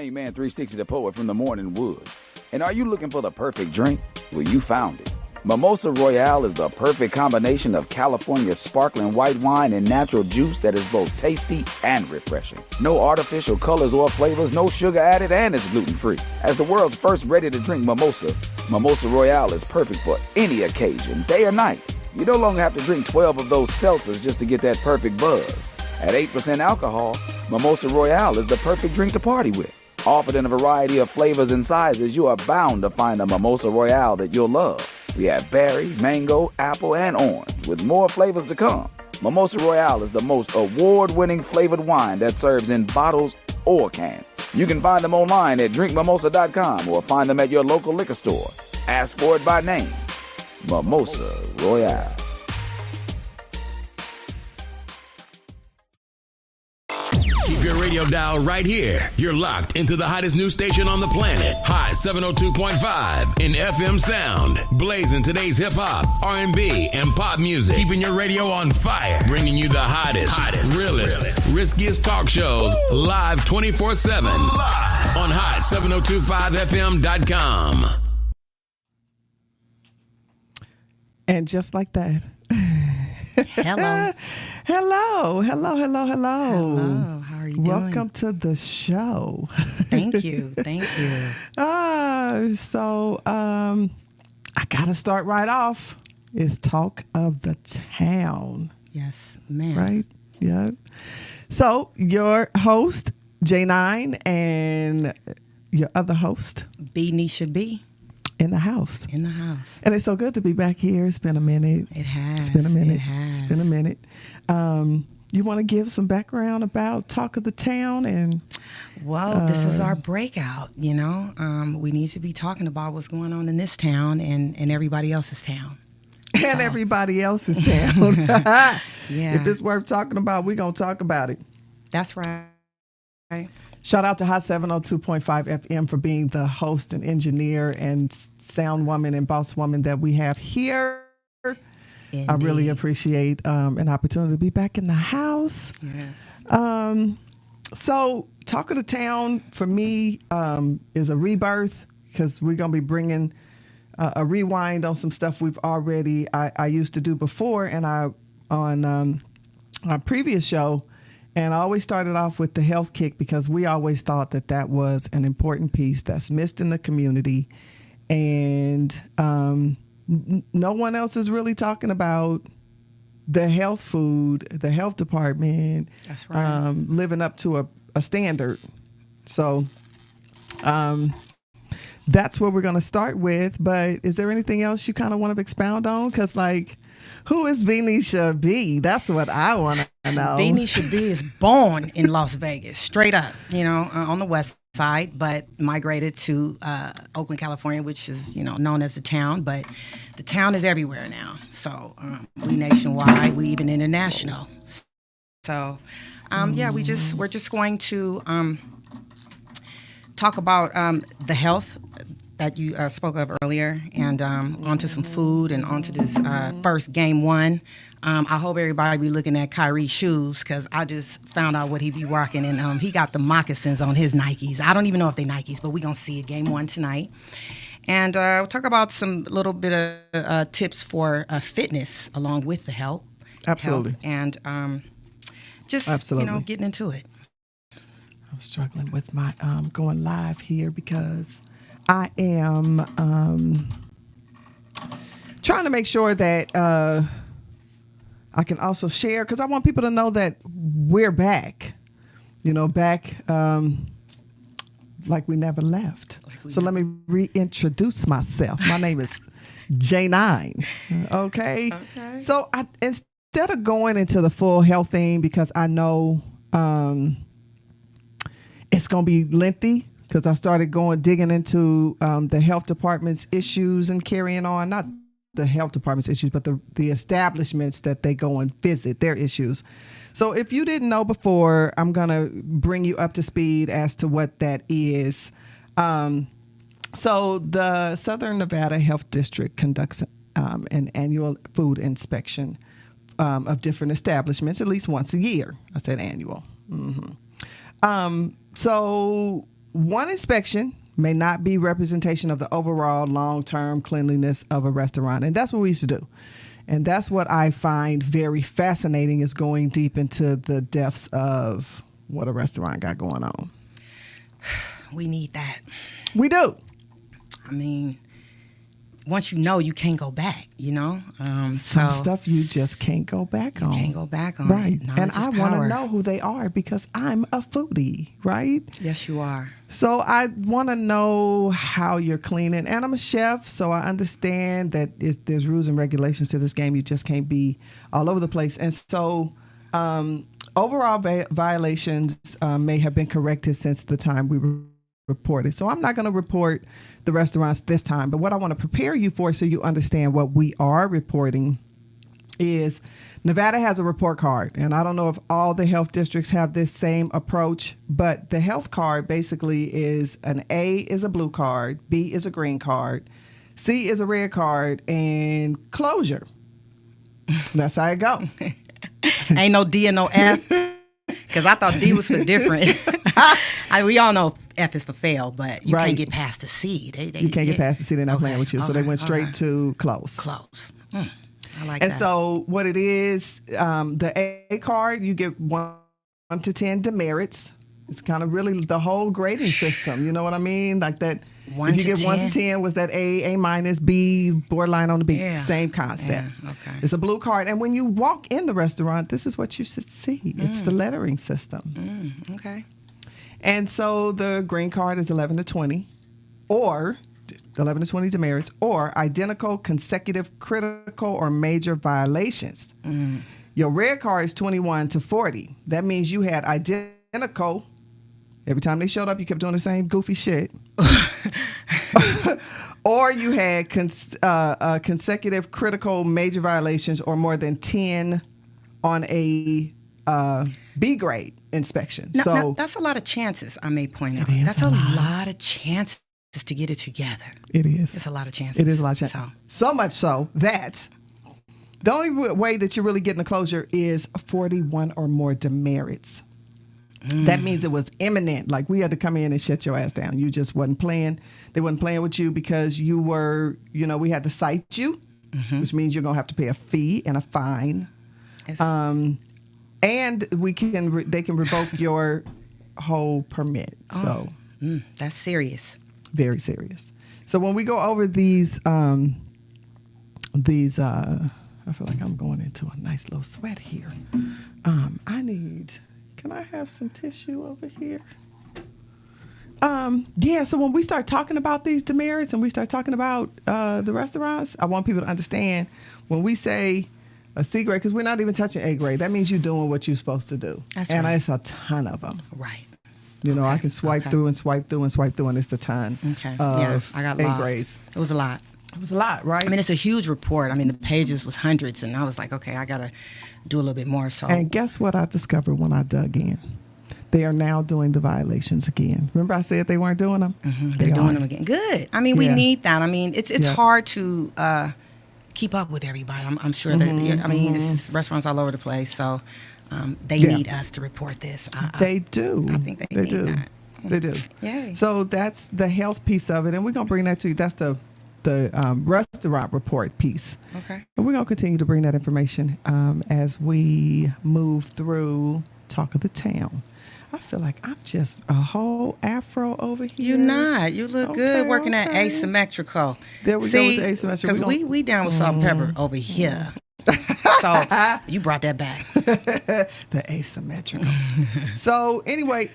Hey man, 360 the poet from the Morning Wood. And are you looking for the perfect drink? Well, you found it. Mimosa Royale is the perfect combination of California sparkling white wine and natural juice that is both tasty and refreshing. No artificial colors or flavors, no sugar added, and it's gluten-free. As the world's first ready-to-drink mimosa, Mimosa Royale is perfect for any occasion, day or night. You no longer have to drink 12 of those seltzers just to get that perfect buzz. At 8% alcohol, Mimosa Royale is the perfect drink to party with. Offered in a variety of flavors and sizes, you are bound to find a Mimosa Royale that you'll love. We have berry, mango, apple, and orange, with more flavors to come. Mimosa Royale is the most award-winning flavored wine that serves in bottles or cans. You can find them online at drinkmimosa.com or find them at your local liquor store. Ask for it by name. Mimosa Royale. Keep your radio dial right here. You're locked into the hottest news station on the planet. Hot 702.5 in FM sound. Blazing today's hip-hop, R&B, and pop music. Keeping your radio on fire. Bringing you the hottest, realest, riskiest talk shows live 24/7. Live on hot7025fm.com. And just like that. Hello. Hello. Hello. How are you doing? Welcome to the show. Thank you. I got to start right off. It's talk of the town. Yes, ma'am. Right? Yeah. So your host, Jnine, and your other host, Bneshab. In the house. And it's so good to be back here. It's been a minute. It has. It's been a minute. It has. It's been a minute. You want to give some background about Talk of the Town? And well, this is our breakout, you know. We need to be talking about what's going on in this town and everybody else's town. And everybody else's town. Yeah. If it's worth talking about, we're going to talk about it. That's right. Shout out to Hot 702.5 FM for being the host and engineer and sound woman and boss woman that we have here. Indeed. I really appreciate an opportunity to be back in the house. Yes. So Talk of the Town for me is a rebirth because we're going to be bringing a rewind on some stuff we've already I used to do before and on our previous show. And I always started off with the health kick because we always thought that was an important piece that's missed in the community. And no one else is really talking about the health food, the health department. That's right. Living up to a standard. So that's what we're going to start with. But is there anything else you kind of want to expound on? Because who is Bneshab? That's what I want to know. Bneshab is born in Las Vegas, straight up, on the west side, but migrated to Oakland, California, which is, known as the town. But the town is everywhere now. So we nationwide, we even international. So, we're just going to talk about the health that you spoke of earlier, and onto some food, and onto this first game one. I hope everybody be looking at Kyrie's shoes, because I just found out what he be rocking, and he got the moccasins on his Nikes. I don't even know if they Nikes, but we're going to see it game one tonight. And we'll talk about some little bit of tips for fitness along with the health. Absolutely. And Absolutely. Getting into it. I'm struggling with my going live here because I am trying to make sure that I can also share, because I want people to know that we're back, back like we never left. Let me reintroduce myself. My name is Jnine. Okay. So instead of going into the full health thing, because I know it's going to be lengthy, because I started digging into the health department's issues and carrying on, not the health department's issues, but the establishments that they go and visit, their issues. So if you didn't know before, I'm going to bring you up to speed as to what that is. So the Southern Nevada Health District conducts an annual food inspection of different establishments at least once a year. I said annual. Mm-hmm. So one inspection may not be representation of the overall long-term cleanliness of a restaurant. And that's what we used to do. And that's what I find very fascinating, is going deep into the depths of what a restaurant got going on. We need that. We do. I mean, once you know, you can't go back, you know? Some stuff you just can't go back on. You can't go back on. Right. Knowledge And I want to know who they are because I'm a foodie, right? Yes, you are. So I want to know how you're cleaning. And I'm a chef, so I understand that there's rules and regulations to this game. You just can't be all over the place. And so overall violations may have been corrected since the time we reported. So I'm not going to report the restaurants this time. But what I want to prepare you for, so you understand what we are reporting, is Nevada has a report card. And I don't know if all the health districts have this same approach, but the health card basically is an A is a blue card, B is a green card, C is a red card, and closure. That's how it go. Ain't no D and no F, because I thought D was for different. We all know F is for fail, but you can't get past the C. You can't get past the C. They're not playing with you. So they went straight to close. Close. I like and that. So what it is, the A card, you get 1 to 10 demerits. It's kind of really the whole grading system. You know what I mean? Like that. If you get 1 to 10, was that A minus, B, borderline on the B. Yeah. Same concept. Yeah. Okay. It's a blue card. And when you walk in the restaurant, this is what you should see. It's the lettering system. Okay. And so the green card is 11 to 20, or 11 to 20 demerits, or identical, consecutive, critical, or major violations. Your red card is 21 to 40. That means you had identical. Every time they showed up, you kept doing the same goofy shit. Or you had consecutive, critical, major violations, or more than 10 on a B grade inspection. Now, that's a lot of chances, I may point out. That's a lot of chances to get it together. It is. It's a lot of chances. It is a lot of chances. So much so that the only way that you're really getting a closure is 41 or more demerits. That means it was imminent. Like, we had to come in and shut your ass down. You just wasn't playing. They wasn't playing with you because you were, we had to cite you, which means you're going to have to pay a fee and a fine. Yes. And they can revoke your whole permit. So that's serious. Very serious. So when we go over these, I feel like I'm going into a nice little sweat here. Can I have some tissue over here? So when we start talking about these demerits and we start talking about the restaurants, I want people to understand when we say a C grade, because we're not even touching A grade, that means you're doing what you're supposed to do. That's and right. It's a ton of them. Right. I can swipe through and swipe through and swipe through, and it's a ton of I got A lost. grades. It was a lot. It was a lot, right? I mean, it's a huge report. I mean, the pages was hundreds, and I was like, okay, I got to do a little bit more. So. And guess what I discovered when I dug in? They are now doing the violations again. Remember I said they weren't doing them? They're doing them again. Good. I mean, we need that. I mean, it's hard to keep up with everybody. I'm sure that, I mean, this is restaurants all over the place, so they need us to report this. They do. I think they need do. that. They do. Yay. So that's the health piece of it, and we're going to bring that to you. That's the restaurant report piece. Okay. And we're going to continue to bring that information as we move through Talk of the Town. I feel like I'm just a whole afro over here. You're not. You look good working at asymmetrical. There we go with the asymmetrical. Because we down with salt and pepper over here. So you brought that back. The asymmetrical. So anyway,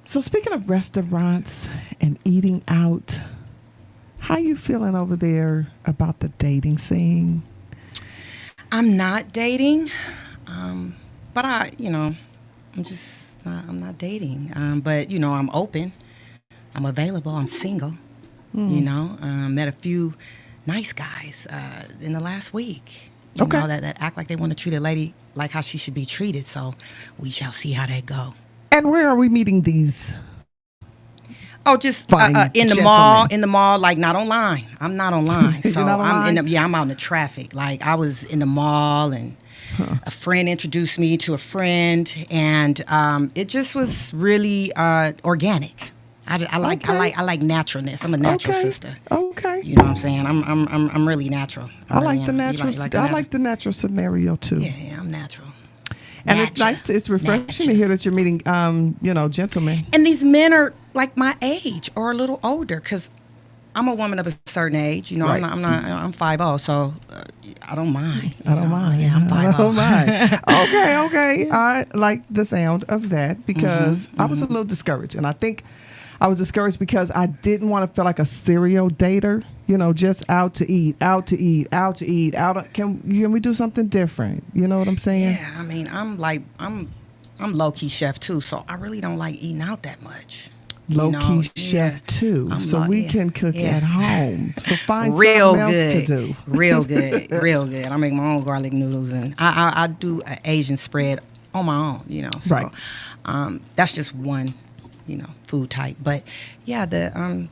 so speaking of restaurants and eating out, how you feeling over there about the dating scene? I'm not dating, but I'm not dating. But, I'm open. I'm available. I'm single. Met a few nice guys in the last week. You know, that act like they want to treat a lady like how she should be treated. So we shall see how that go. And where are we meeting these? Oh, just in the mall. In the mall, like not online. I'm not online. So You're not online? I'm out in the traffic. Like I was in the mall and a friend introduced me to a friend, and it just was really organic. I like naturalness. I'm a natural sister. Okay. You know what I'm saying? I'm really natural. I like the natural. I like the natural scenario too. Yeah, I'm natural. And it's nice. It's refreshing to hear that you're meeting, gentlemen. And these men are like my age or a little older, because I'm a woman of a certain age. You know, right. I'm 5'0", so I don't mind. I don't mind. Yeah, I'm 5'0". I don't mind. Okay. I like the sound of that because I was a little discouraged, and I think I was discouraged because I didn't want to feel like a serial dater. You know, just out to eat. Can we do something different? You know what I'm saying? Yeah, I mean, I'm low key chef too, so I really don't like eating out that much. Low key chef too, so we can cook at home. So find real something good else to do. Real good, real good. I make my own garlic noodles, and I do an Asian spread on my own. You know, so, right. That's just one, food type. But yeah, the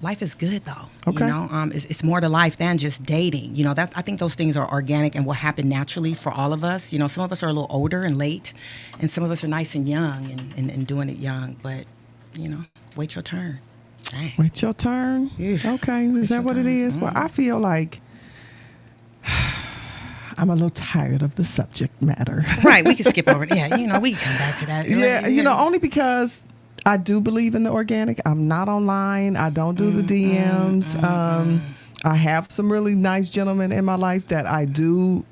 life is good though. Okay. You know, it's more to life than just dating. You know, that I think those things are organic and will happen naturally for all of us. You know, some of us are a little older and late, and some of us are nice and young and doing it young. But wait your turn. Dang. Wait your turn. Okay, is that what it is? Well, I feel like I'm a little tired of the subject matter. Right, we can skip over it. Yeah, we can come back to that. Yeah, only because I do believe in the organic. I'm not online. I don't do the DMs. I have some really nice gentlemen in my life that I kind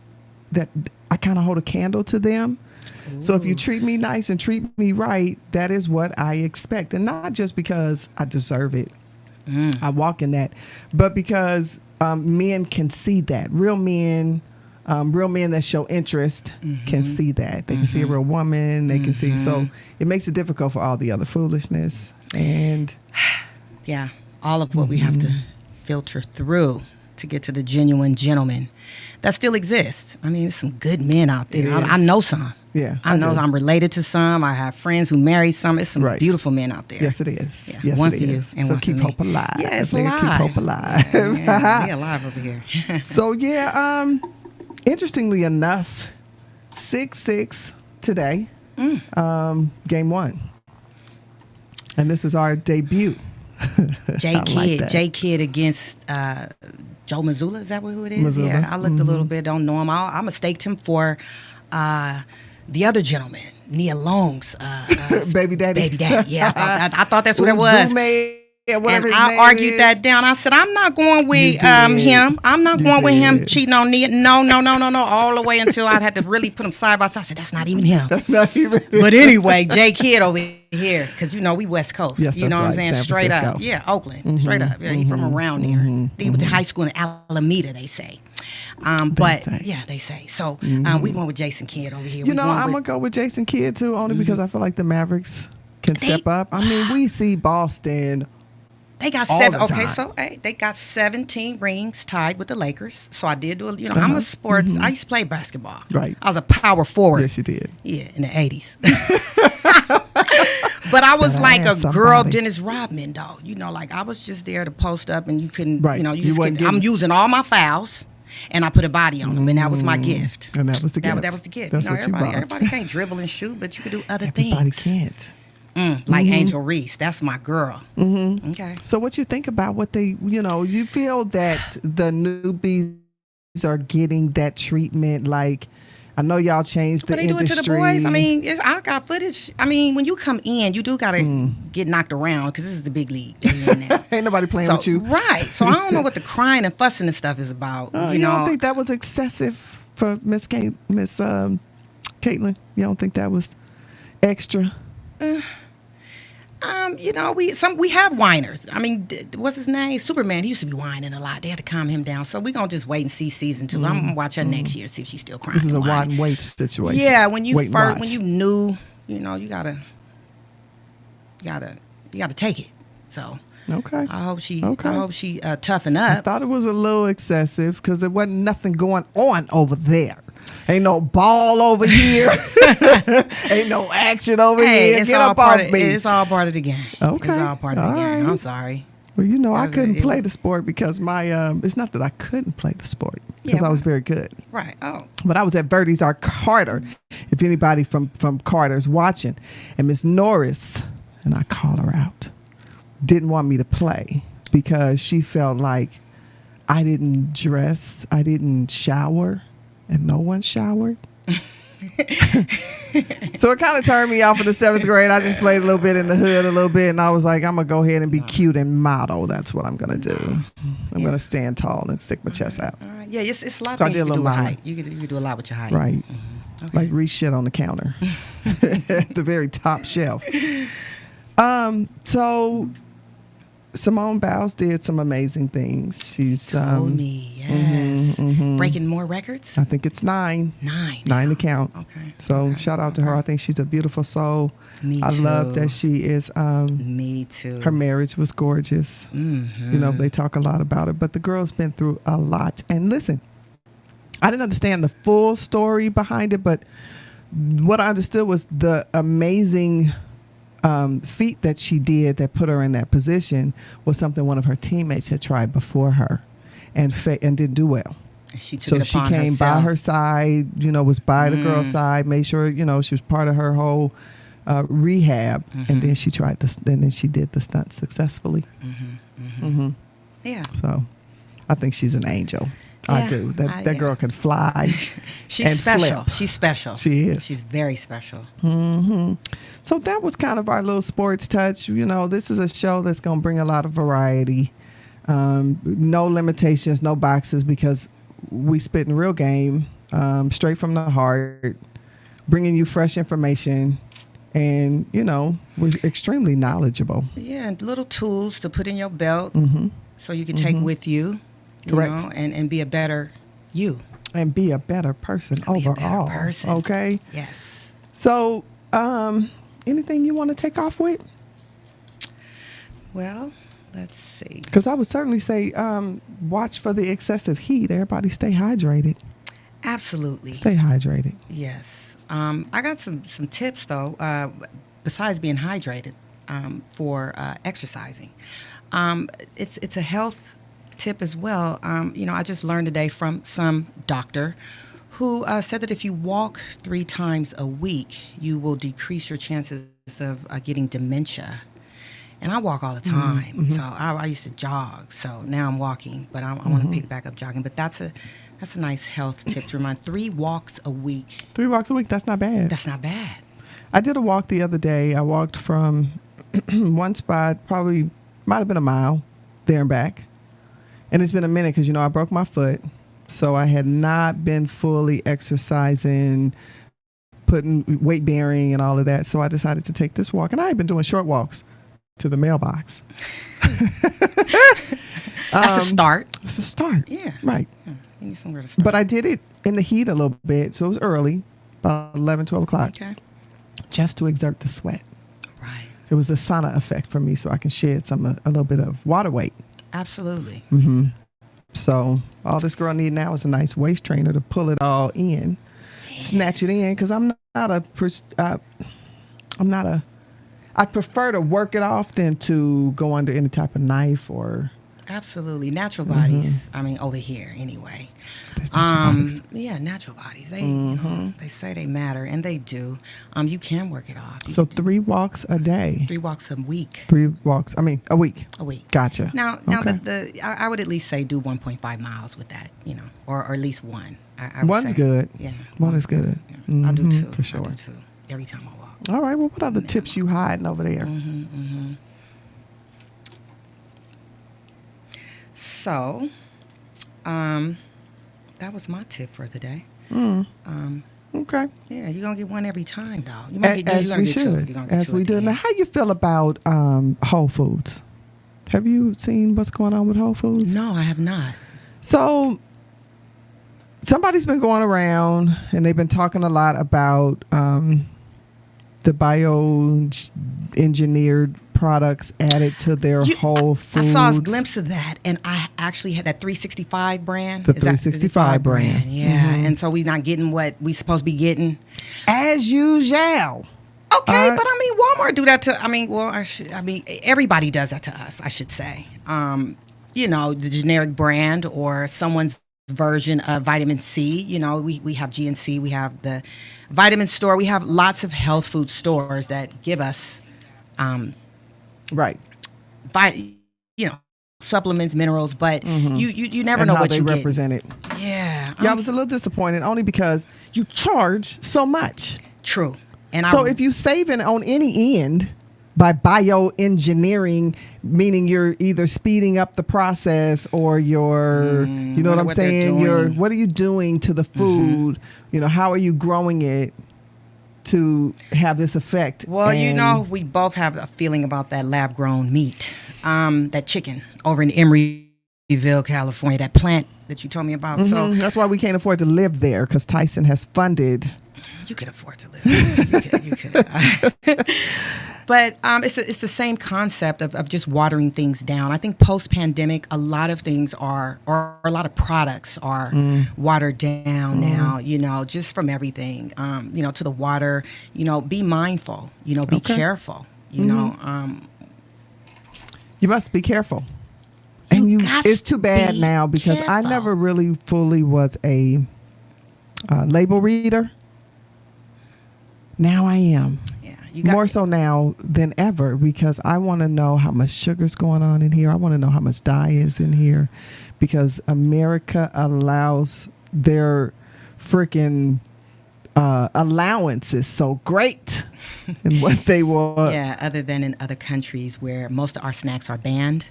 of hold a candle to them. Ooh. So if you treat me nice and treat me right, that is what I expect. And not just because I deserve it. I walk in that. But because men can see that. Real men that show interest can see that. They can see a real woman. They can see. So it makes it difficult for all the other foolishness. And yeah, all of what we have to filter through to get to the genuine gentleman that still exists. I mean, there's some good men out there. I know some. Yeah, I know I'm related to some. I have friends who marry some. It's some beautiful men out there. Yes, it is. Yeah. Yes, one it for is. you and so one keep for me. hope alive. Yeah, it's alive. alive. Keep hope alive. Yeah, we alive over here. So yeah, interestingly enough, 6-6 today, game 1, and this is our debut. J Kid against Joe Mazzulla. Is that who it is? Mazzulla. Yeah, I looked a little bit. Don't know him. I mistaked him for the other gentleman, Nia Long's baby daddy. Baby daddy. Yeah, I thought that's what it was. And I argued that down. I said, I'm not going with him. I'm not going with him cheating on Nia. No. All the way until I had to really put him side by side. I said, that's not even him. That's not even him. But anyway, J Kid over here, because we West Coast. Yes, you know what I'm saying? San Straight Francisco. up. Yeah, Oakland. Straight up. Yeah, he from around there. He went to high school in Alameda, they say. They say. So we going with Jason Kidd over here. I'm going to go with Jason Kidd too, only because I feel like the Mavericks can step up. I mean, we see Boston. They got they got 17 rings tied with the Lakers. So I did do I'm a sports. I used to play basketball. Right. I was a power forward. Yes, you did. Yeah, in the 80s. But I was like a girl Dennis Rodman, though. Like I was just there to post up, and you couldn't. Right. I'm using all my fouls, and I put a body on them, and that was my gift. And that was the gift. That was the gift. That's what everybody can't dribble and shoot, but you can do other things. Everybody can't. Like Angel Reese, that's my girl. Okay. So what you think about what they, you feel that the newbies are getting that treatment? Like, I know y'all changed the industry. But they do it to the boys. I mean, I got footage. I mean, when you come in, you do got to get knocked around because this is the big league. Ain't nobody playing with you. Right. So I don't know what the crying and fussing and stuff is about. You don't think that was excessive for Miss Caitlin? You don't think that was extra? We have whiners. I mean, what's his name? Superman. He used to be whining a lot. They had to calm him down. So we're gonna just wait and see season 2. I'm gonna watch her next year, see if she's still crying. This is a wait and wait situation. Yeah, when you when you knew, you gotta take it. So okay. I hope she toughen up. I thought it was a little excessive because there wasn't nothing going on over there. Ain't no ball over here. Ain't no action over here. Get up off me. It's all part of the game. Okay. It's all part of the game. I'm sorry. Well, I couldn't play the sport because my it's not that I couldn't play the sport because I was very good. Right. Oh. But I was at Verdi's our Carter. If anybody from Carter's watching, and Miss Norris, and I called her out, didn't want me to play because she felt like I didn't dress, I didn't shower, and no one showered. So it kind of turned me off in the 7th grade. I just played a little bit in the hood a little bit, and I was like, I'm going to go ahead and be cute and model. That's what I'm going to do. I'm going to stand tall and stick my chest out. All right. Yeah, it's a lot of things you can do with height. You can do a lot with your height. Right. Mm-hmm. Okay. Like reach shit on the counter at the very top shelf. So Simone Biles did some amazing things. She's told me, yes. Breaking more records? I think it's 9. 9 to count. Okay. So shout out to her. I think she's a beautiful soul. Me I too. love that she is. Me too. Her marriage was gorgeous. They talk a lot about it, but the girl's been through a lot. And listen, I didn't understand the full story behind it, but what I understood was the amazing feat that she did that put her in that position was something one of her teammates had tried before her and didn't do well. She so she came by her side, was by the girl's side, made sure, she was part of her whole rehab. And then she tried this, and then she did the stunt successfully. Yeah. So I think she's an angel. Yeah, I do. That girl can fly. She's and special. Flip. She's special. She is. She's very special. So that was kind of our little sports touch. This is a show that's going to bring a lot of variety. No limitations, no boxes, because we spit in real game, straight from the heart, bringing you fresh information. And, we're extremely knowledgeable. Yeah, and little tools to put in your belt so you can take with you. Correct. And be a better you. And be a better person overall. Be a better person. Okay? Yes. So, anything you want to take off with? Well, let's see. Because I would certainly say watch for the excessive heat. Everybody stay hydrated. Absolutely. Stay hydrated. Yes. I got some tips, though, besides being hydrated for exercising. It's a health tip as well. I just learned today from some doctor who said that if you walk 3 times a week, you will decrease your chances of getting dementia. And I walk all the time, so I used to jog. So now I'm walking, but I want to pick back up jogging. But that's a nice health tip to remind. 3 walks a week. 3 walks a week. That's not bad. That's not bad. I did a walk the other day. I walked from one spot, probably might have been a mile there and back. And it's been a minute because, I broke my foot. So I had not been fully exercising, putting weight bearing and all of that. So I decided to take this walk. And I had been doing short walks to the mailbox. That's a start. It's a start. Yeah. Right. Yeah. You need somewhere to start. But I did it in the heat a little bit. So it was early, about 11, 12 o'clock. Okay. Just to exert the sweat. Right. It was the sauna effect for me so I can shed a little bit of water weight. Absolutely. So all this girl need now is a nice waist trainer to pull it all in, snatch it in. Because I prefer to work it off than to go under any type of knife or. Absolutely. Natural bodies. I mean, over here anyway. Yeah, natural bodies. They they say they matter, and they do. You can work it off. So 3 walks a day. 3 walks a week. 3 walks. I mean, a week. A week. Gotcha. Now, okay. I would at least say do 1.5 miles with that, or at least one. I would One's say. good. Yeah. One is good. Yeah. I do too. For sure. I do too. Every time I walk. All right. Well, what other tips you hiding over there? So, that was my tip for the day. Okay. Yeah, you're gonna get one every time, dog. You might as we should. As we do. Now, how you feel about Whole Foods? Have you seen what's going on with Whole Foods? No, I have not. So, somebody's been going around and they've been talking a lot about the bioengineered products added to their Whole Foods. I saw a glimpse of that, and I actually had that 365 brand. The 365 brand. Yeah, and so we're not getting what we supposed to be getting. As usual. Okay, but I mean, Walmart do that to. I mean, everybody does that to us. I should say. The generic brand or someone's version of vitamin C. We have GNC. We have the vitamin store. We have lots of health food stores that give us, right. Supplements, minerals. But you never and know how what they you get. represent it. Yeah. I was a little disappointed only because you charge so much. True. If you saving on any end by bioengineering, meaning you're either speeding up the process or you're, you know what I'm saying? What are you doing to the food? How are you growing it to have this effect? Well, we both have a feeling about that lab grown meat, that chicken over in Emeryville, California, that plant that you told me about. So that's why we can't afford to live there, because Tyson has funded. You could afford to live there. You could. But it's the same concept of just watering things down. I think post-pandemic, a lot of things or a lot of products are watered down now, just from everything, to the water, be mindful, be careful, You must be careful. And it's too bad now because I never really fully was a label reader. Now I am. More so now than ever, because I want to know how much sugar's going on in here. I want to know how much dye is in here, because America allows their freaking allowances so great in what they want. Yeah, other than in other countries where most of our snacks are banned.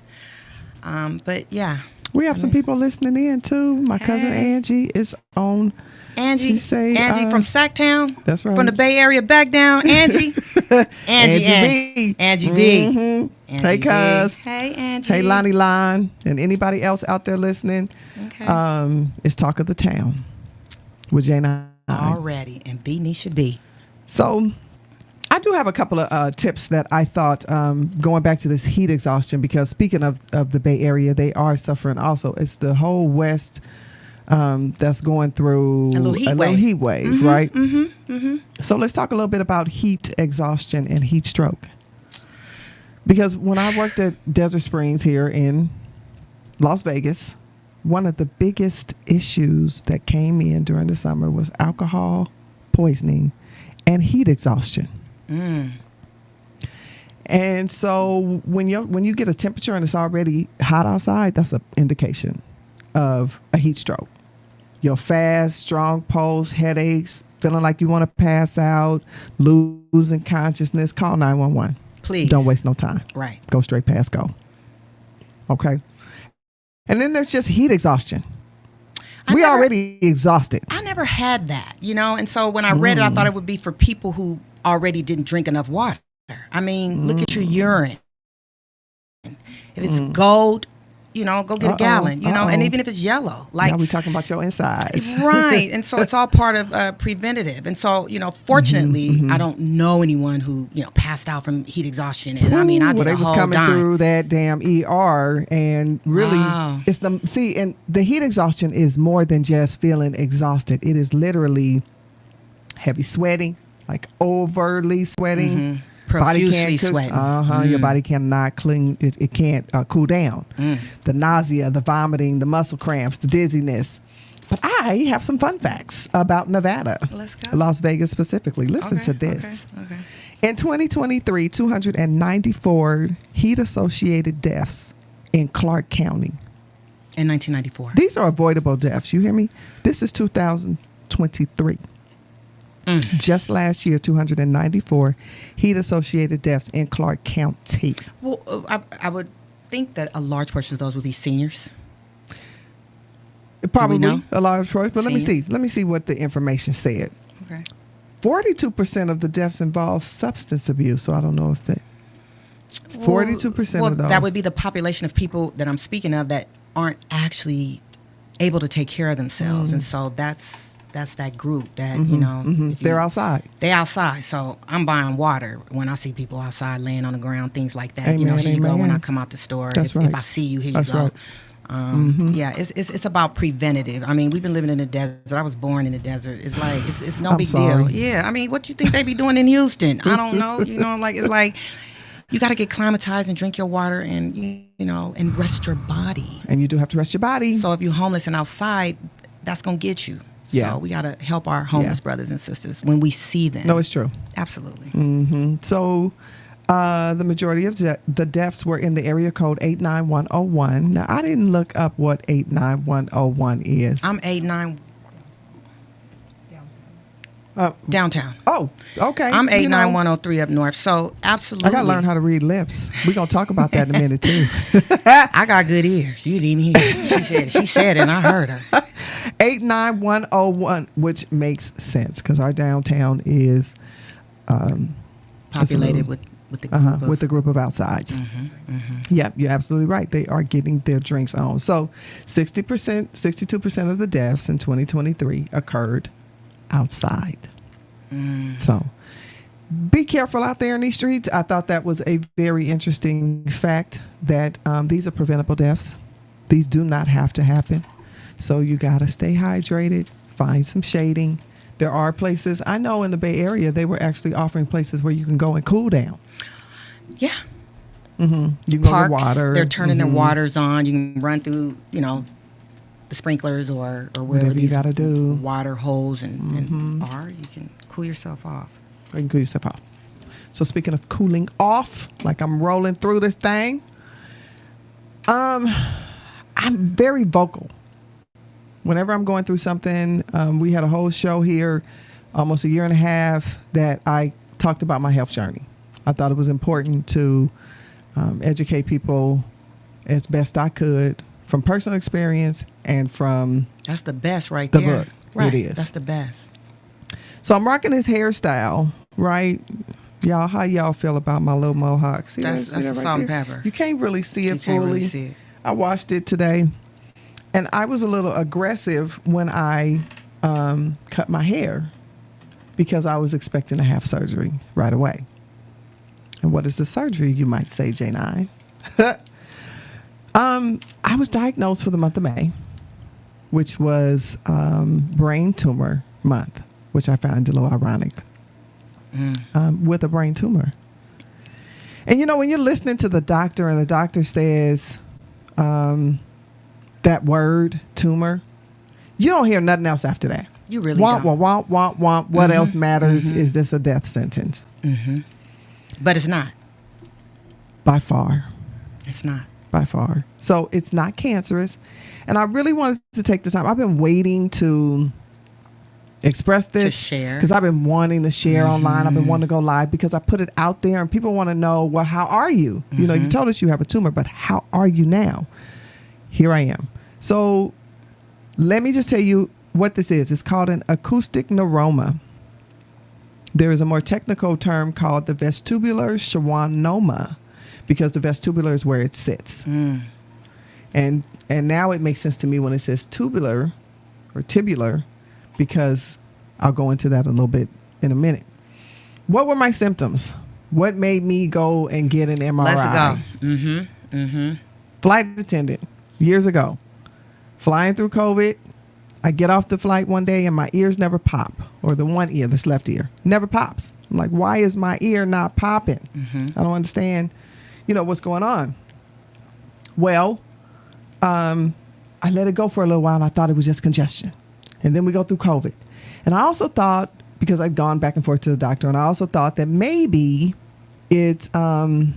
But yeah. We have some people listening in too. My cousin Angie is on. Angie from Sacktown. That's right. From the Bay Area back down. Angie B. Angie B. Angie hey, cuz. Hey, Angie. Hey, Lonnie Lon. And anybody else out there listening. Okay. It's Talk of the Town with Jnine. Already. And Bneshab B. So I do have a couple of tips that I thought, going back to this heat exhaustion, because speaking of the Bay Area, they are suffering also. It's the whole West that's going through a little heat wave, right? So let's talk a little bit about heat exhaustion and heat stroke. Because when I worked at Desert Springs here in Las Vegas, one of the biggest issues that came in during the summer was alcohol poisoning and heat exhaustion. And so when you get a temperature and it's already hot outside, that's an indication of a heat stroke. Your fast, strong pulse, headaches, feeling like you want to pass out, losing consciousness, call 911. Please. Don't waste no time. Right. Go straight past go. Okay. And then there's just heat exhaustion. We already exhausted. I never had that, and so when I read it, I thought it would be for people who already didn't drink enough water. I mean, look at your urine. If it's gold, go get a gallon, and even if it's yellow. Like, now we're talking about your insides. Right. And so it's all part of preventative. And so, fortunately, I don't know anyone who, passed out from heat exhaustion. And I mean, I did they was coming through that damn ER, and really it's and the heat exhaustion is more than just feeling exhausted. It is literally heavy sweating, like overly sweating. Profusely sweating. Your body cannot clean. It can't cool down. The nausea, the vomiting, the muscle cramps, the dizziness. But I have some fun facts about Nevada. Let's go. Las Vegas specifically. Listen to this. Okay. In 2023, 294 heat-associated deaths in Clark County. In 1994. These are avoidable deaths. You hear me? This is 2023. Just last year, 294 heat-associated deaths in Clark County. Well, I would think that a large portion of those would be seniors. Probably a large portion, but let me see what the information said. Okay. 42% of the deaths involve substance abuse, so I don't know if that. 42% of those. That would be the population of people that I'm speaking of that aren't actually able to take care of themselves, and so that's that group that they're outside. They outside, so I'm buying water when I see people outside laying on the ground, things like that. Amen, Here you go amen. when I come out the store. That's If I see you, here you go. Right. Yeah, it's about preventative. I mean, we've been living in the desert. I was born in the desert. It's like it's no big deal. Yeah, I mean, what you think they be doing in Houston? I don't know. It's like you got to get climatized and drink your water and and rest your body. And you do have to rest your body. So if you're homeless and outside, that's gonna get you. Yeah. So we got to help our homeless brothers and sisters when we see them. No, it's true. Absolutely. So the majority of the deaths were in the area code 89101. Now, I didn't look up what 89101 is. I'm 89 downtown. Oh, okay. I'm 89103 up north. So absolutely. I got to learn how to read lips. We're going to talk about that in a minute, too. I got good ears. You didn't hear. She said it and I heard her. 89101, which makes sense because our downtown is populated with the group of outsides. Yep, you're absolutely right. They are getting their drinks on. So 62% of the deaths in 2023 occurred outside. So be careful out there in these streets. I thought that was a very interesting fact that these are preventable deaths. These do not have to happen. So you got to stay hydrated, find some shading. There are places, I know in the Bay Area, they were actually offering places where you can go and cool down. Yeah. You can Parks, go to water. they're turning their waters on. You can run through, the sprinklers or wherever you got to do. Water holes and are. You can cool yourself off. You can cool yourself off. So speaking of cooling off, like I'm rolling through this thing, I'm very vocal. Whenever I'm going through something, we had a whole show here almost a year and a half that I talked about my health journey. I thought it was important to educate people as best I could from personal experience and from that's the best right the there. book. Right. It is. That's the best. So I'm rocking this hairstyle, right? Y'all, how y'all feel about my little mohawk? See that's that the right salt and there? pepper. You can't really see it You fully. can't really see it. I washed it today, and I was a little aggressive when I cut my hair because I was expecting to have surgery right away. And what is the surgery, you might say, Jnine? I was diagnosed for the month of May, which was brain tumor month, which I found a little ironic, with a brain tumor. And, when you're listening to the doctor and the doctor says that word, tumor, you don't hear nothing else after that. You really don't. Womp. What else matters? Is this a death sentence? But it's not. By far. It's not. By far. So it's not cancerous. And I really wanted to take the time. I've been waiting to express this. To share. Because I've been wanting to share online. I've been wanting to go live because I put it out there and people want to know, well, how are you? You told us you have a tumor, but how are you now? Here I am. So let me just tell you what this is. It's called an acoustic neuroma. There is a more technical term called the vestibular schwannoma because the vestibular is where it sits. And now it makes sense to me when it says tubular or tibular because I'll go into that a little bit in a minute. What were my symptoms? What made me go and get an MRI? Let's go. Flight attendant years ago. Flying through COVID. I get off the flight one day and my ears never pop, or the one ear, this left ear, never pops. I'm like, why is my ear not popping? I don't understand, what's going on. Well, I let it go for a little while and I thought it was just congestion. And then we go through COVID. And I also thought, because I'd gone back and forth to the doctor, and I also thought that maybe it's, so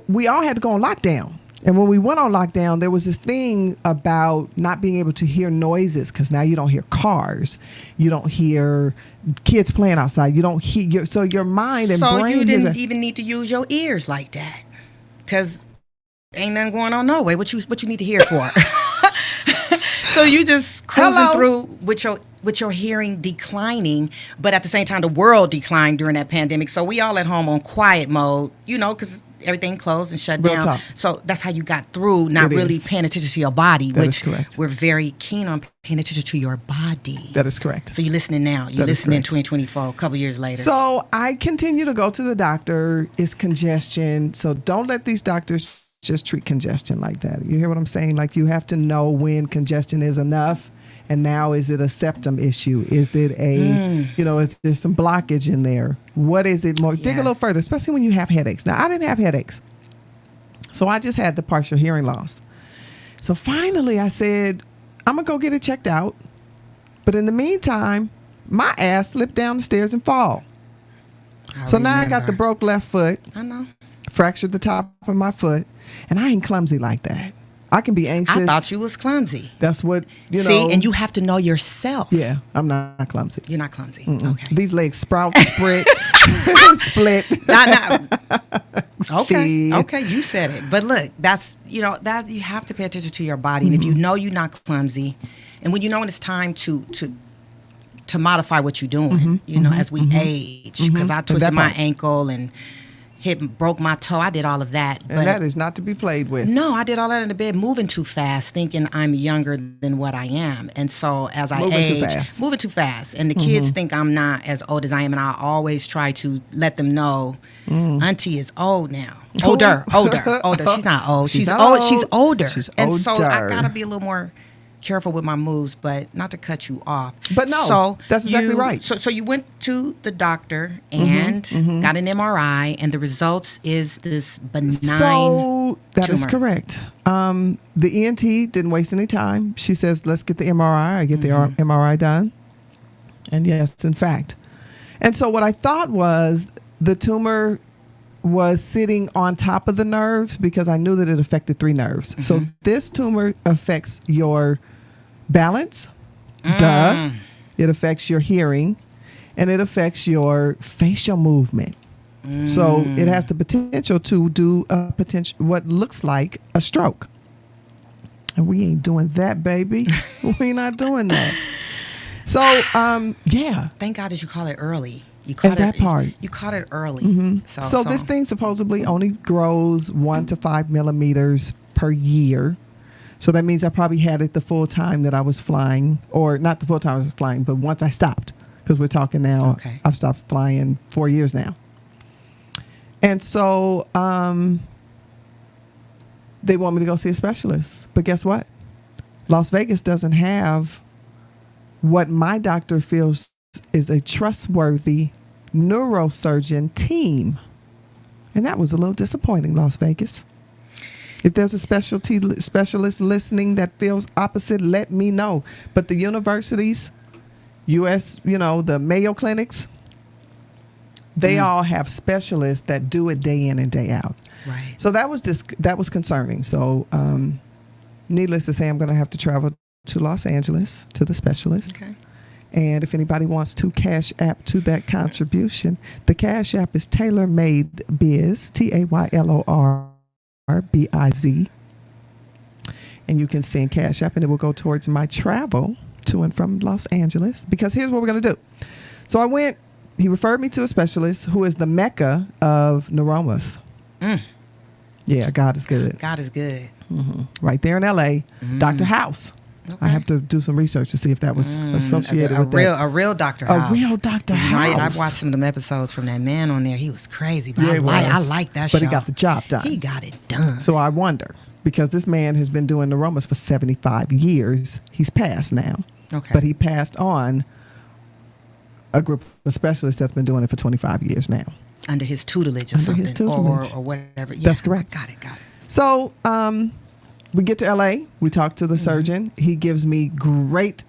we all had to go on lockdown. And when we went on lockdown, there was this thing about not being able to hear noises because now you don't hear cars. You don't hear kids playing outside. You don't hear, so your mind and brain. So you didn't even need to use your ears like that because ain't nothing going on no way. What you need to hear for? So you just cruising through with your hearing declining, but at the same time, the world declined during that pandemic. So we all at home on quiet mode, because everything closed and shut down. Talk. So that's how you got through not really paying attention to your body, that which is correct. We're very keen on paying attention to your body. That is correct. So you're listening now. You're listening in 2024, a couple years later. So I continue to go to the doctor. It's congestion. So don't let these doctors just treat congestion like that. You hear what I'm saying? Like, you have to know when congestion is enough. And now, is it a septum issue? Is it there's some blockage in there? What is it more? Dig a little further, especially when you have headaches. Now, I didn't have headaches. So I just had the partial hearing loss. So finally I said, I'm going to go get it checked out. But in the meantime, my ass slipped down the stairs and fall. Now I got the broke left foot. I know. Fractured the top of my foot. And I ain't clumsy like that. I can be anxious. I thought you was clumsy. That's what, See, and you have to know yourself. Yeah, I'm not clumsy. You're not clumsy. Mm-mm. Okay. These legs sprout, split. Okay, you said it. But look, that's, that you have to pay attention to your body. And if you know you're not clumsy, and when you know when it's time to modify what you're doing, as we age, because I twisted my ankle and broke my toe. I did all of that. And that is not to be played with. No, I did all that in the bed, moving too fast, thinking I'm younger than what I am. And so as I age, moving too fast. And the kids think I'm not as old as I am. And I always try to let them know, Auntie is old now. Older. She's not old. She's old. She's older. So I got to be a little more careful with my moves, but not to cut you off. But no, that's exactly right. So you went to the doctor and got an MRI, and the results is this benign So that tumor. Is correct. The ENT didn't waste any time. She says, let's get the MRI. I get the MRI done. And yes, in fact. And so what I thought was the tumor was sitting on top of the nerves because I knew that it affected 3 nerves. So this tumor affects your balance, it affects your hearing, and it affects your facial movement. So it has the potential to do what looks like a stroke. And we ain't doing that, baby. We're not doing that. So, yeah. Thank God that you call it early. You caught that part. You caught it early. So this thing supposedly only grows 1 to 5 millimeters per year. So that means I probably had it the full time that I was flying, or not the full time I was flying, but once I stopped, because we're talking now, I've stopped flying 4 years now. And so they want me to go see a specialist. But guess what? Las Vegas doesn't have what my doctor feels is a trustworthy neurosurgeon team. And that was a little disappointing, Las Vegas. If there's a specialist listening that feels opposite, let me know. But the universities, U.S., the Mayo clinics, they all have specialists that do it day in and day out. Right. So that was concerning. So needless to say, I'm going to have to travel to Los Angeles to the specialist. Okay. And if anybody wants to cash app to that contribution, the cash app is Taylor Made Biz, TaylorBiz. And you can send cash app and it will go towards my travel to and from Los Angeles. Because here's what we're going to do. So he referred me to a specialist who is the mecca of neuromas. Yeah, God is good. God is good. Right there in L.A., Dr. House. Okay. I have to do some research to see if that was associated with that. A real Dr. House. A real Dr. House. I've watched some of them episodes from that man on there. He was crazy, but I like that show. But he got the job done. He got it done. So I wonder, because this man has been doing neuromas for 75 years. He's passed now. Okay. But he passed on a group of specialists that's been doing it for 25 years now. Under his tutelage or something. His tutelage. Or whatever. Yeah, that's correct. Got it. So, we get to L.A. We talk to the surgeon. He gives me great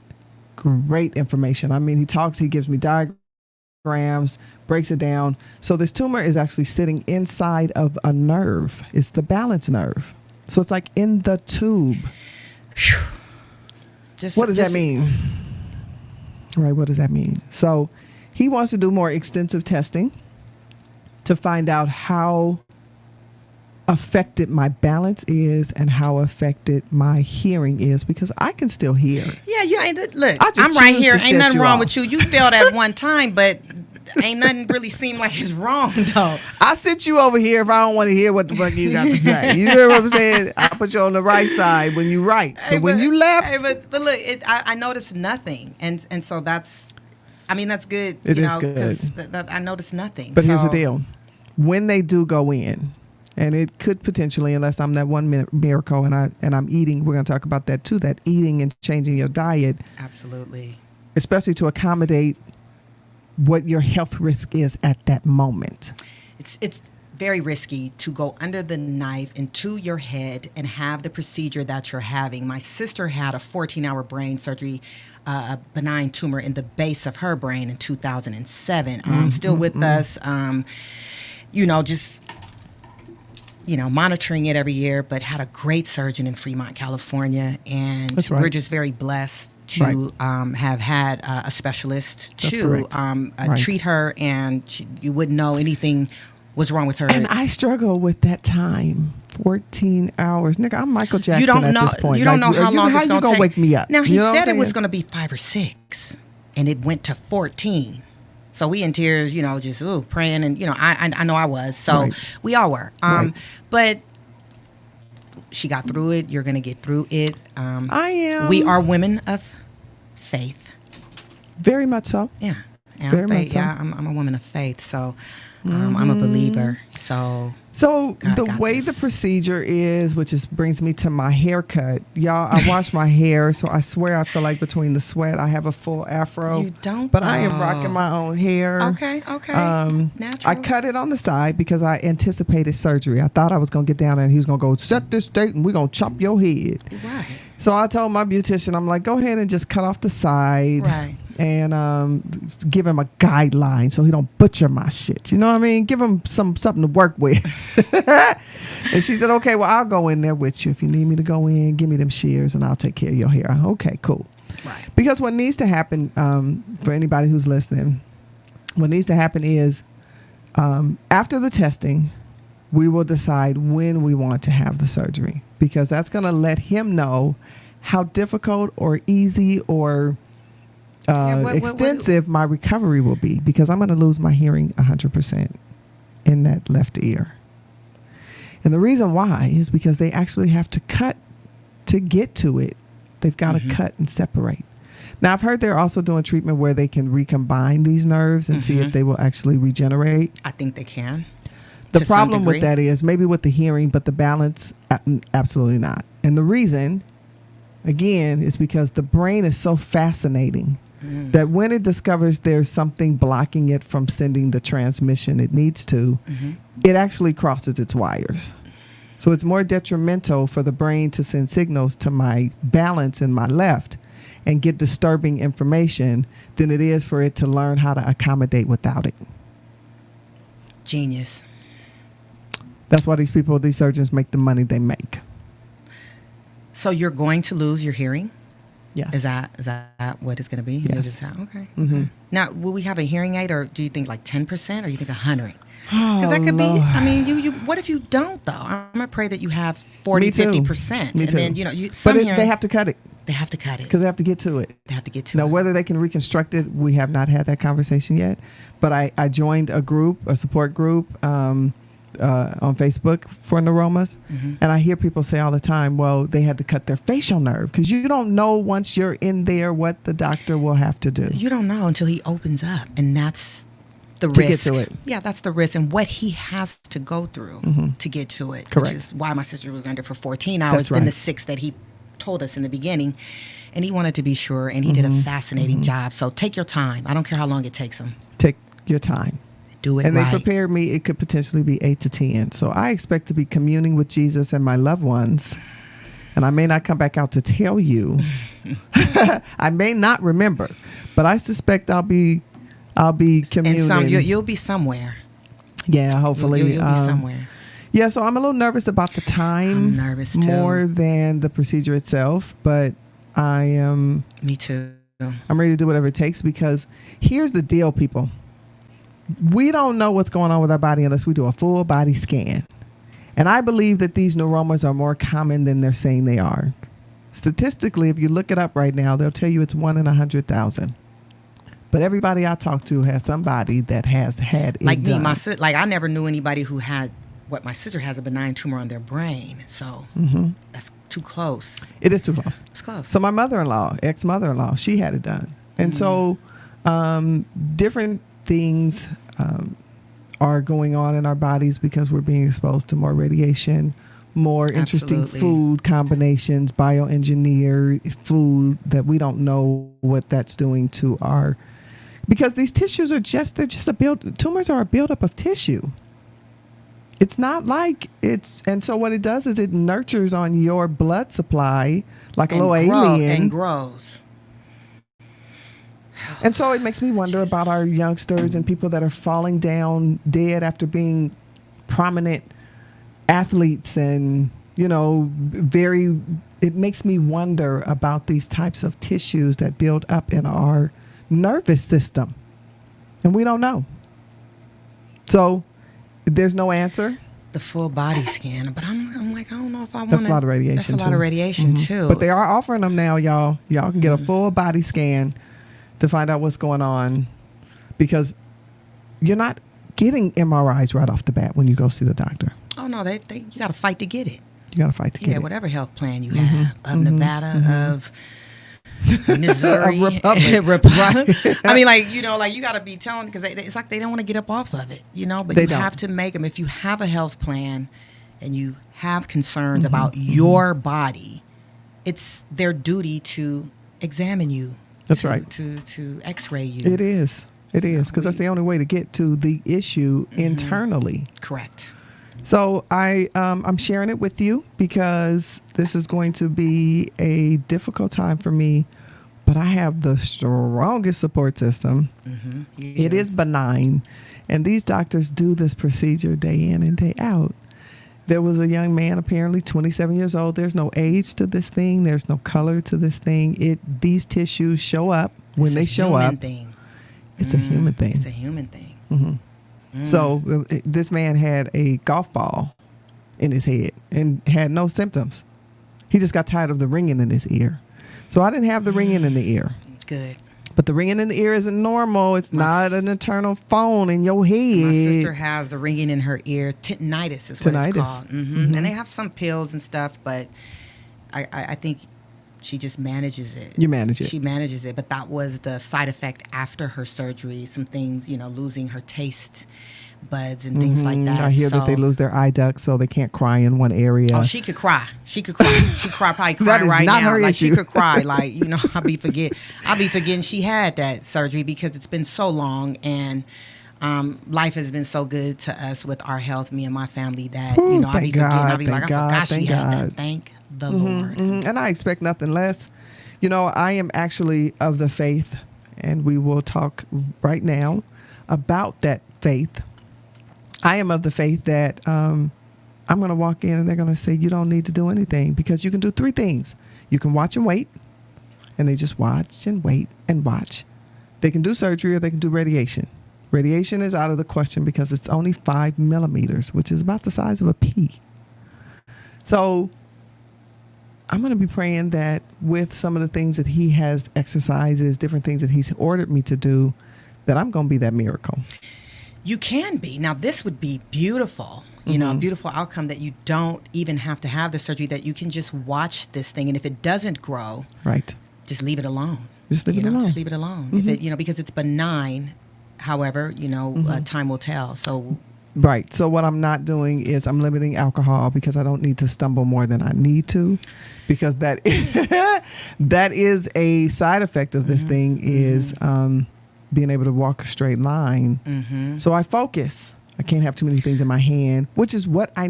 information. I mean, he gives me diagrams, breaks it down. So this tumor is actually sitting inside of a nerve. It's the balance nerve. So it's like in the tube. What does that mean? Right, what does that mean? So he wants to do more extensive testing to find out how affected my balance is and how affected my hearing is, because I can still hear. Yeah. Look, I'm right here. Ain't nothing wrong with you. You failed at one time, but ain't nothing really seem like it's wrong, though. I sit you over here if I don't want to hear what the fuck you got to say. You hear what I'm saying? I put you on the right side when you right. But when you left. But look, I noticed nothing. And so that's good. It is good. Because I noticed nothing. But here's the deal. When they do go in, And it could potentially, unless I'm that one miracle and I'm eating, we're going to talk about that too, that eating and changing your diet. Absolutely. Especially to accommodate what your health risk is at that moment. It's very risky to go under the knife into your head and have the procedure that you're having. My sister had a 14-hour brain surgery, a benign tumor in the base of her brain in 2007. Still with us, monitoring it every year, but had a great surgeon in Fremont, California. And we're just very blessed to have had a specialist to treat her, and you wouldn't know anything was wrong with her. And I struggle with that time. 14 hours. Nigga, I'm Michael Jackson at this point. You don't know how long it's going to take. How you going to wake me up? Now, he said it was going to be 5 or 6, and it went to 14. So we in tears, just praying, and I know I was. So we all were. But she got through it. You're going to get through it. I am. We are women of faith. Very much so. Yeah. Very much so. Yeah, I'm a woman of faith. So I'm a believer. So the way the procedure is, which brings me to my haircut. Y'all, I wash my hair, so I swear I feel like between the sweat, I have a full afro. You don't, but I am rocking my own hair. Okay. Natural. I cut it on the side because I anticipated surgery. I thought I was going to get down there and he was going to go, set this date and we're going to chop your head. Right. So I told my beautician, I'm like, go ahead and just cut off the side. Right. And give him a guideline so he don't butcher my shit. You know what I mean? Give him something to work with. And she said, okay, well, I'll go in there with you. If you need me to go in, give me them shears and I'll take care of your hair. Okay, cool. Right. Because what needs to happen, for anybody who's listening, what needs to happen is after the testing, we will decide when we want to have the surgery. Because that's going to let him know how difficult or easy or extensive my recovery will be, because I'm going to lose my hearing 100% in that left ear. And the reason why is because they actually have to cut to get to it. They've got to cut and separate. Now, I've heard they're also doing treatment where they can recombine these nerves and see if they will actually regenerate. I think they can. The problem with that is maybe with the hearing, but the balance, absolutely not. And the reason, again, is because the brain is so fascinating that when it discovers there's something blocking it from sending the transmission it needs to, it actually crosses its wires. So it's more detrimental for the brain to send signals to my balance in my left and get disturbing information than it is for it to learn how to accommodate without it. Genius. That's why these surgeons make the money they make. So you're going to lose your hearing? Yes. Is that what it's going to be? Yes. Okay. Now, will we have a hearing aid, or do you think like 10%, or you think 100? Because that could be. I mean, you. What if you don't though? I'm gonna pray that you have 40, 50%, and then they have to cut it. They have to cut it because they have to get to it. Now, whether they can reconstruct it, we have not had that conversation yet. But I joined a support group on Facebook for neuromas, and I hear people say all the time, well, they had to cut their facial nerve, because you don't know once you're in there what the doctor will have to do. You don't know until he opens up, and that's the risk. To get to it. Yeah, that's the risk, and what he has to go through to get to it. Correct. Which is why my sister was under for 14 hours than the 6 that he told us in the beginning. And he wanted to be sure, and he did a fascinating job. So take your time. I don't care how long it takes him. Take your time. Do it and right. They prepared me. It could potentially be 8 to 10. So I expect to be communing with Jesus and my loved ones. And I may not come back out to tell you. I may not remember, but I suspect I'll be communing. And you'll be somewhere. Yeah, hopefully. You'll be somewhere. Yeah, so I'm a little nervous about the time. I'm nervous too. More than the procedure itself, but I am. Me too. I'm ready to do whatever it takes, because here's the deal, people. We don't know what's going on with our body unless we do a full body scan. And I believe that these neuromas are more common than they're saying they are. Statistically, if you look it up right now, they'll tell you it's 1 in 100,000. But everybody I talk to has somebody that has had it like me, done. I never knew anybody who had what my sister has, a benign tumor on their brain. So that's too close. It is too close. It's close. So my mother-in-law, ex-mother-in-law, she had it done. And so different things are going on in our bodies because we're being exposed to more radiation, more interesting food combinations, bioengineered food that we don't know what that's doing to our, because these tissues are tumors are a buildup of tissue. It's not like and so what it does is it nurtures on your blood supply like a little alien. And grows. And so it makes me wonder about our youngsters and people that are falling down dead after being prominent athletes and, it makes me wonder about these types of tissues that build up in our nervous system. And we don't know. So there's no answer. The full body scan, but I'm like, I don't know if I want. That's a lot of radiation. That's a lot of radiation too. But they are offering them now, y'all. Y'all can get a full body scan to find out what's going on, because you're not getting MRIs right off the bat when you go see the doctor. Oh no, you got to fight to get it. You got to fight to get it. Yeah, whatever health plan you have, of Nevada, of Missouri, Republic. I mean, you got to be telling, because it's like they don't want to get up off of it, but you have to make them. If you have a health plan and you have concerns about your body, it's their duty to examine you. That's right. To x-ray you. It is, because that's the only way to get to the issue internally. Correct. So I'm sharing it with you because this is going to be a difficult time for me, but I have the strongest support system. Yeah. It is benign, and these doctors do this procedure day in and day out. There was a young man, apparently 27 years old. There's no age to this thing. There's no color to this thing. These tissues show up when they show up. It's a human thing. It's a human thing. So this man had a golf ball in his head and had no symptoms. He just got tired of the ringing in his ear. So I didn't have the ringing in the ear. Good. But the ringing in the ear isn't normal. It's not an internal phone in your head. My sister has the ringing in her ear. Tinnitus is what it's called. And they have some pills and stuff, but I think she just manages it. You manage it. She manages it. But that was the side effect after her surgery. Some things, losing her taste buds and things like that. I hear that they lose their eye ducts, so they can't cry in one area. Oh, she could cry. She probably cry right now. Her like issue. She could cry. Like, I'll be forgetting she had that surgery because it's been so long, and life has been so good to us with our health, me and my family, that I'll be forgetting. I'll be like, I forgot she had that. Thank the Lord. And I expect nothing less. I am actually of the faith, and we will talk right now about that faith. I am of the faith that I'm going to walk in and they're going to say, you don't need to do anything, because you can do three things. You can watch and wait, and they just watch and wait and watch. They can do surgery or they can do radiation. Radiation is out of the question because it's only 5 millimeters, which is about the size of a pea. So I'm going to be praying that with some of the things that he has, exercises, different things that he's ordered me to do, that I'm going to be that miracle. You can be. Now, this would be beautiful, a beautiful outcome, that you don't even have to have the surgery, that you can just watch this thing. And if it doesn't grow, right, just leave it alone. Just leave it alone. Just leave it alone. If it, because it's benign. However, time will tell. So, right. So what I'm not doing is I'm limiting alcohol, because I don't need to stumble more than I need to, because that is a side effect of this thing is being able to walk a straight line. So I focus. I can't have too many things in my hand, which is what we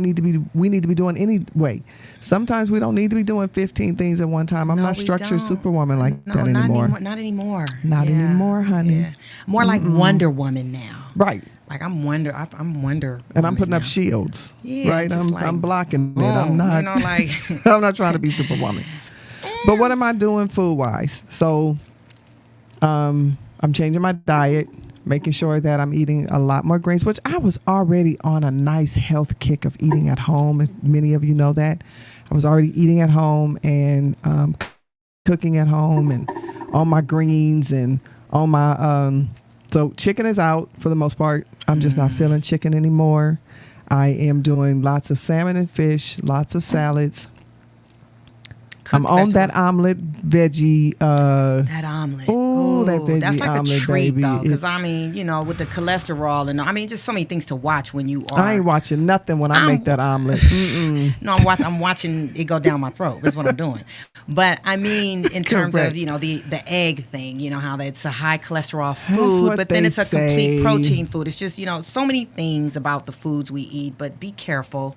need to be doing anyway. Sometimes we don't need to be doing 15 things at one time. I'm not structured superwoman like that anymore. Not anymore. Not anymore, honey. Yeah. More like Wonder Woman now. Right. Like I'm Wonder. And I'm putting now. Up shields. Yeah. Right. I'm blocking it. I'm not. Like I'm not trying to be Superwoman. But what am I doing food wise? So, I'm changing my diet, making sure that I'm eating a lot more greens, which I was already on a nice health kick of eating at home. As many of you know that. I was already eating at home and cooking at home, and all my greens and all my... So chicken is out for the most part. I'm just not feeling chicken anymore. I am doing lots of salmon and fish, lots of salads. I'm on that omelet veggie. That omelet. Oh, Ooh, that veggie that's like omelet, a treat, baby. though, because I mean, with the cholesterol and just so many things to watch when you are. I ain't watching nothing when I make that omelet. No, I'm watching it go down my throat. That's what I'm doing. But I mean, in terms of the egg thing, how that's a high cholesterol food, but then it's a complete protein food. It's just so many things about the foods we eat. But be careful.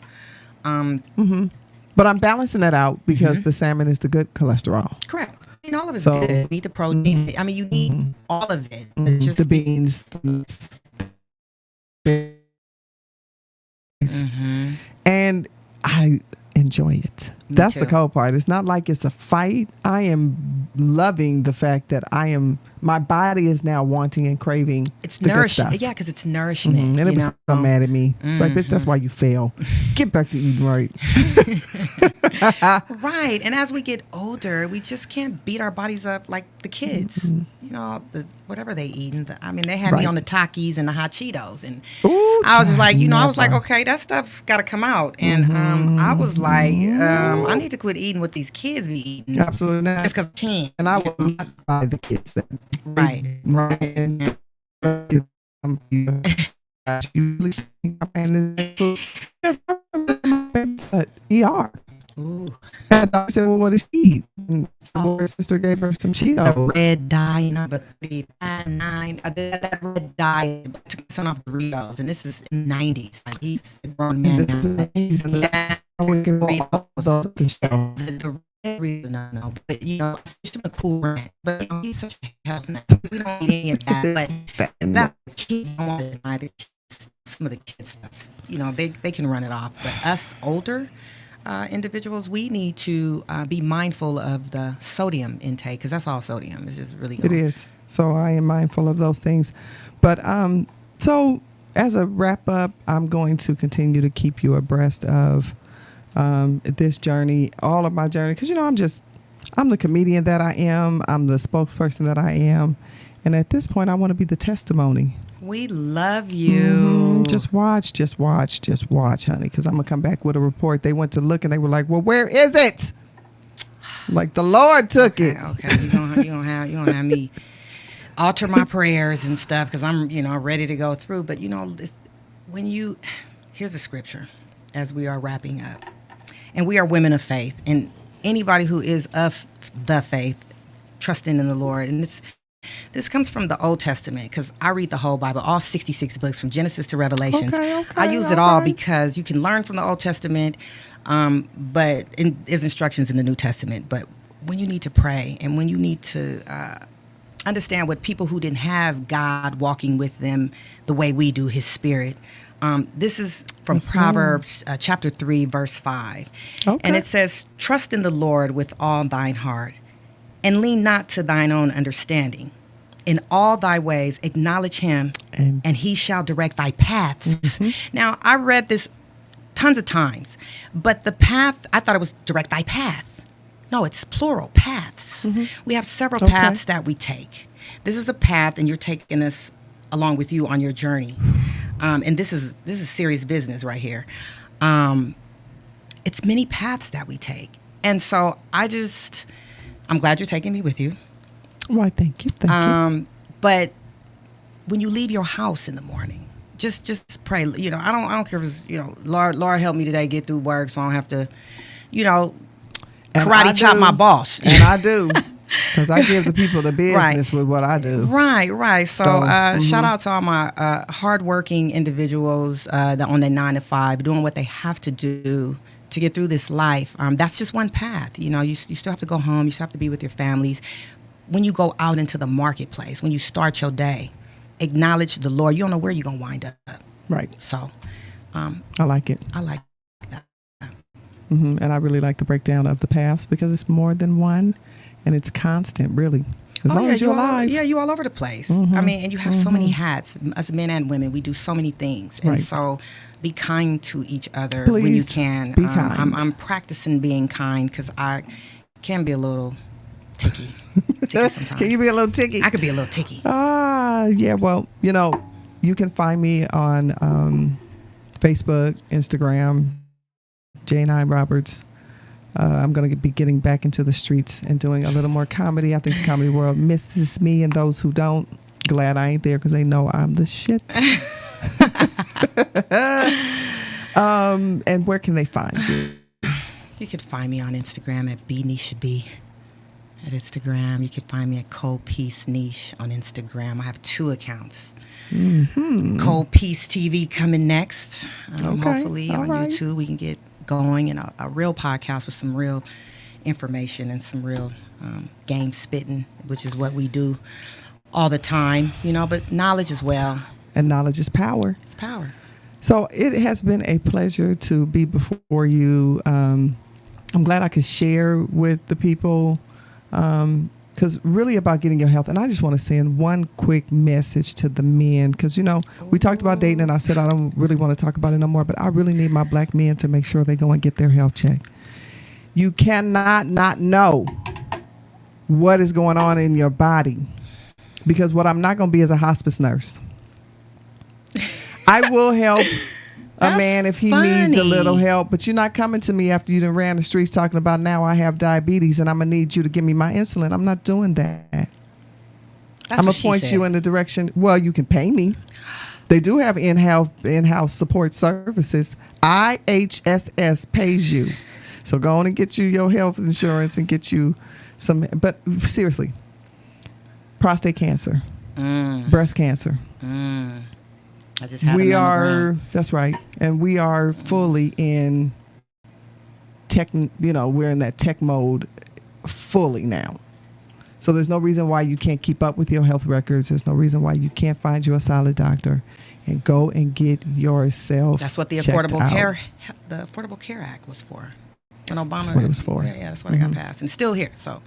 But I'm balancing that out because the salmon is the good cholesterol. Correct. All of it's good. You need the protein. I mean, you need all of it. Just the beans. And I enjoy it. That's the cool part. It's not like it's a fight. I am loving the fact that my body is now wanting and craving it's the nourishing. good stuff. Yeah, because it's nourishment. And it was so mad at me. It's like, bitch, that's why you fail. Get back to eating right. Right. And as we get older, we just can't beat our bodies up like the kids. Whatever they eat. They had me on the Takis and the hot Cheetos. And I was just like, I was like, okay, that stuff got to come out. And I was like, I need to quit eating what these kids be eating. Absolutely not. Just because I can't. And I will not buy the kids that. Right. ER. Ooh. And I said, well, what did she eat? And so her sister gave her some Cheetos. The red dye, number 3, 9. That red dye took my son off the Doritos, and this is in the 90s. Like, he's a grown man now. The red reason I know, but it's just a cool brand. But he's such a health nut. We don't need any of that. But that kid, I don't want to deny the kids, some of the kids stuff. They can run it off. But us older individuals, we need to be mindful of the sodium intake, because that's all sodium. It's just really It is. So I am mindful of those things. But so as a wrap up, I'm going to continue to keep you abreast of this journey, all of my journey, because I'm the comedian that I am. I'm the spokesperson that I am. And at this point, I want to be the testimony. We love you. Just watch, honey, because I'm going to come back with a report. They went to look and they were like, well, where is it? Like, the Lord took it. Okay, you don't have me alter my prayers and stuff, because I'm, ready to go through. But, here's a scripture as we are wrapping up. And we are women of faith. And anybody who is of the faith, trusting in the Lord. And this comes from the Old Testament, because I read the whole Bible, all 66 books from Genesis to Revelations. I use it all because you can learn from the Old Testament, but there's instructions in the New Testament. But when you need to pray and when you need to understand what people who didn't have God walking with them the way we do, his spirit, this is from Proverbs chapter 3, verse 5. And it says, trust in the Lord with all thine heart, and lean not to thine own understanding. In all thy ways acknowledge him, and he shall direct thy paths. Now, I read this tons of times, but the path, I thought it was direct thy path. No, it's plural, paths. We have several paths that we take. This is a path, and you're taking us along with you on your journey. And this is serious business right here. It's many paths that we take. And so I'm glad you're taking me with you. Why, thank you. But when you leave your house in the morning, just pray. I don't care if it's, Lord help me today get through work so I don't have to, karate chop my boss. And I do. Because I give the people the business with what I do. Right. So shout out to all my hardworking individuals on their 9 to 5, doing what they have to do to get through this life. That's just one path. You still have to go home. You still have to be with your families. When you go out into the marketplace, when you start your day, acknowledge the Lord. You don't know where you're going to wind up. Right. So I like it. I like that. And I really like the breakdown of the paths, because it's more than one. And it's constant, really. As long as you're alive. You're all over the place. I mean, and you have so many hats. As men and women, we do so many things. And so be kind to each other when you can. Be kind. I'm practicing being kind, because I can be a little ticky sometimes. Can you be a little ticky? I could be a little ticky. Yeah. Well, you can find me on Facebook, Instagram, Jnine Roberts. I'm going to be getting back into the streets and doing a little more comedy. I think the comedy world misses me, and those who don't, glad I ain't there because they know I'm the shit. And where can they find you? You could find me on Instagram at Bneshab at Instagram. You could find me at Cold Peace Niche on Instagram. I have 2 accounts. Mm-hmm. Cold Peace TV coming next. Hopefully on YouTube we can get going, and a real podcast with some real information and some real game spitting, which is what we do all the time, but knowledge as well. And knowledge is power. It's power. So it has been a pleasure to be before you. I'm glad I could share with the people, because really about getting your health. And I just want to send one quick message to the men, because, we talked about dating, and I said I don't really want to talk about it no more, but I really need my black men to make sure they go and get their health checked. You cannot not know what is going on in your body, because what I'm not going to be is a hospice nurse. I will help a man if he needs a little help, but you're not coming to me after you done ran the streets talking about, now I have diabetes and I'm going to need you to give me my insulin. I'm not doing that. I'm going to point you in the direction. Well, you can pay me. They do have in-house support services. IHSS pays you. So go on and get you your health insurance and get you some. But seriously, prostate cancer, breast cancer. I just had a that's right. And we are fully in tech, we're in that tech mode fully now. So there's no reason why you can't keep up with your health records. There's no reason why you can't find you a solid doctor and go and get yourself. That's what the Affordable Care Act was for. When Obama, that's what it was for. Yeah, that's what it got passed, and still here. So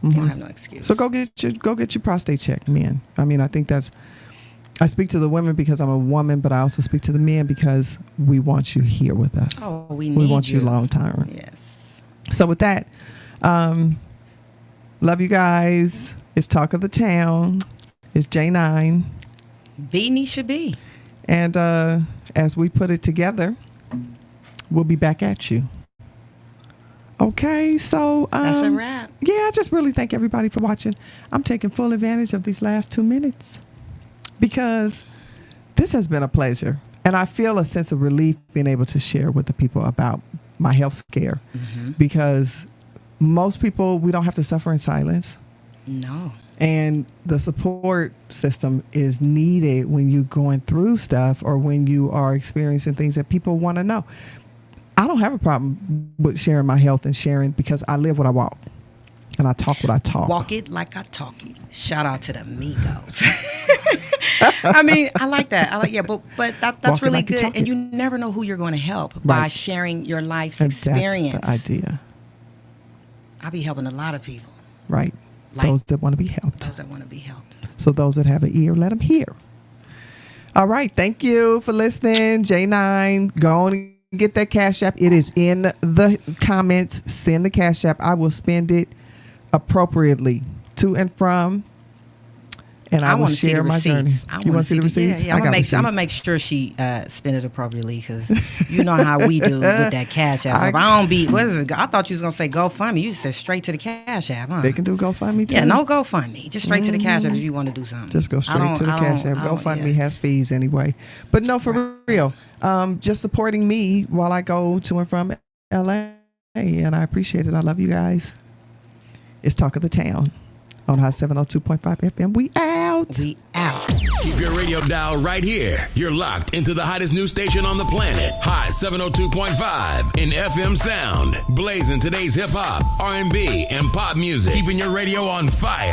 you don't have no excuse. So go get your prostate checked, men. I mean, I think I speak to the women because I'm a woman, but I also speak to the men because we want you here with us. Oh, we want you long term. Yes. So with that, love you guys. It's Talk of the Town. It's Jnine Bneshab. And as we put it together, we'll be back at you. Okay, so that's a wrap. Yeah, I just really thank everybody for watching. I'm taking full advantage of these last 2 minutes because this has been a pleasure. And I feel a sense of relief being able to share with the people about my health scare, because most people, we don't have to suffer in silence. No. And the support system is needed when you're going through stuff or when you are experiencing things that people want to know. I don't have a problem with sharing my health and sharing, because I live what I walk and I talk what I talk. Walk it like I talk it. Shout out to the Migos. I mean, I like that. But that's really like good. And you never know who you're going to help by sharing your life's experience. That's the idea. I'll be helping a lot of people. Right. Those that want to be helped. Those that want to be helped. So those that have an ear, let them hear. All right. Thank you for listening. Jnine, go on and get that Cash App. It is in the comments. Send the Cash App. I will spend it appropriately to and from. And I will share my journey. You want to see the receipts? Yeah, I'm going to make sure she spend it appropriately, because you know how we do with that Cash App. I thought you was going to say GoFundMe. You said straight to the Cash App, huh? They can do GoFundMe too. Yeah, no GoFundMe. Just straight to the Cash App if you want to do something. Just go straight to the Cash App. GoFundMe has fees anyway. But no, for real. Just supporting me while I go to and from LA. And I appreciate it. I love you guys. It's Talk of the Town on High 702.5 FM. We out. Keep your radio dial right here. You're locked into the hottest news station on the planet. High 702.5 in FM sound. Blazing today's hip hop, R&B, and pop music. Keeping your radio on fire.